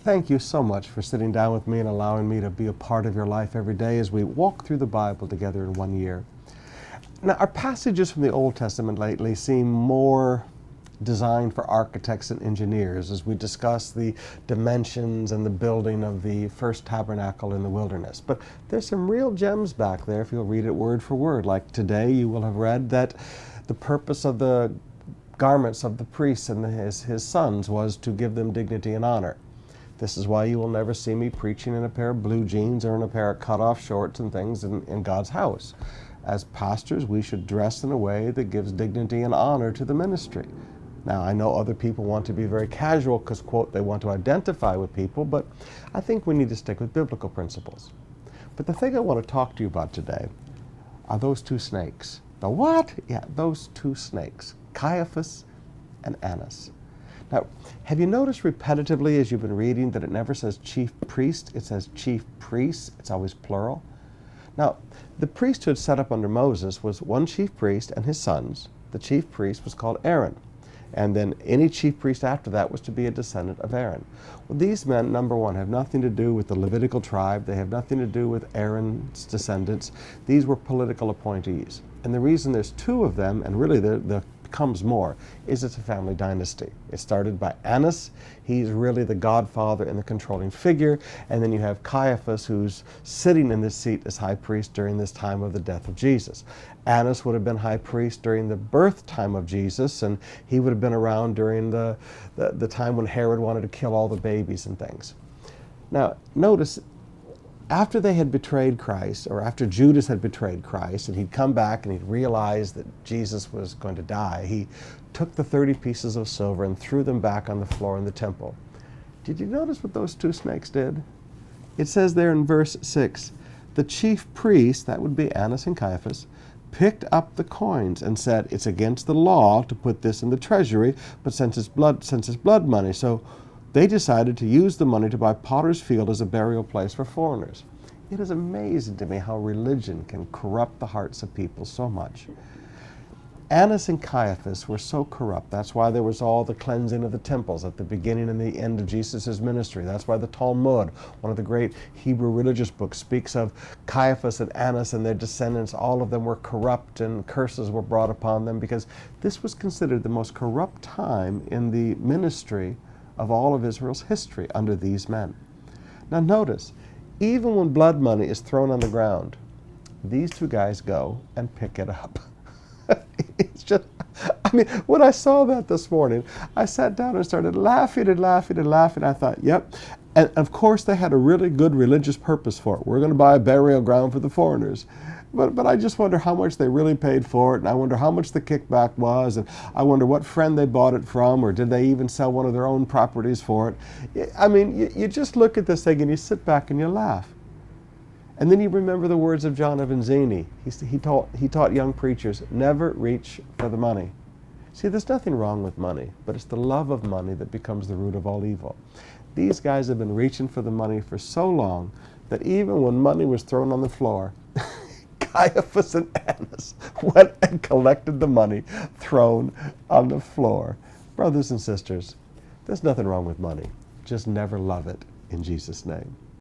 Thank you so much for sitting down with me and allowing me to be a part of your life every day as we walk through the Bible together in one year. Now, our passages from the Old Testament lately seem more designed for architects and engineers as we discuss the dimensions and the building of the first tabernacle in the wilderness. But there's some real gems back there if you'll read it word for word. Like today you will have read that the purpose of the garments of the priests and his sons was to give them dignity and honor. This is why you will never see me preaching in a pair of blue jeans or in a pair of cut-off shorts and things in God's house. As pastors, we should dress in a way that gives dignity and honor to the ministry. Now, I know other people want to be very casual because, quote, they want to identify with people, but I think we need to stick with biblical principles. But the thing I want to talk to you about today are those two snakes. The what? Yeah, those two snakes, Caiaphas and Annas. Now, have you noticed repetitively as you've been reading that it never says chief priest, it says chief priests, it's always plural? Now, the priesthood set up under Moses was one chief priest and his sons. The chief priest was called Aaron. And then any chief priest after that was to be a descendant of Aaron. Well, these men, number one, have nothing to do with the Levitical tribe. They have nothing to do with Aaron's descendants. These were political appointees. And the reason there's two of them, and really there comes more, is it's a family dynasty. It started by Annas. He's really the godfather and the controlling figure. And then you have Caiaphas, who's sitting in this seat as high priest during this time of the death of Jesus. Annas would have been high priest during the birth time of Jesus, and he would have been around during the time when Herod wanted to kill all the babies and things. Now, notice, after they had betrayed Christ, or after Judas had betrayed Christ, and he'd come back and he'd realized that Jesus was going to die, he took the 30 pieces of silver and threw them back on the floor in the temple. Did you notice what those two snakes did? It says there in verse 6, the chief priests, that would be Annas and Caiaphas, picked up the coins and said, it's against the law to put this in the treasury, but since it's blood money. So they decided to use the money to buy Potter's Field as a burial place for foreigners. It is amazing to me how religion can corrupt the hearts of people so much. Annas and Caiaphas were so corrupt. That's why there was all the cleansing of the temples at the beginning and the end of Jesus' ministry. That's why the Talmud, one of the great Hebrew religious books, speaks of Caiaphas and Annas and their descendants. All of them were corrupt and curses were brought upon them because this was considered the most corrupt time in the ministry of all of Israel's history under these men. Now notice, even when blood money is thrown on the ground, these two guys go and pick it up. It's just, I mean, when I saw that this morning, I sat down and started laughing and laughing and laughing. I thought, yep. And of course, they had a really good religious purpose for it. We're going to buy a burial ground for the foreigners. But I just wonder how much they really paid for it, and I wonder how much the kickback was, and I wonder what friend they bought it from, or did they even sell one of their own properties for it? I mean, you just look at this thing and you sit back and you laugh. And then you remember the words of John Avanzini. He taught young preachers, never reach for the money. See, there's nothing wrong with money, but it's the love of money that becomes the root of all evil. These guys have been reaching for the money for so long that even when money was thrown on the floor, Caiaphas and Annas went and collected the money thrown on the floor. Brothers and sisters, there's nothing wrong with money. Just never love it in Jesus' name.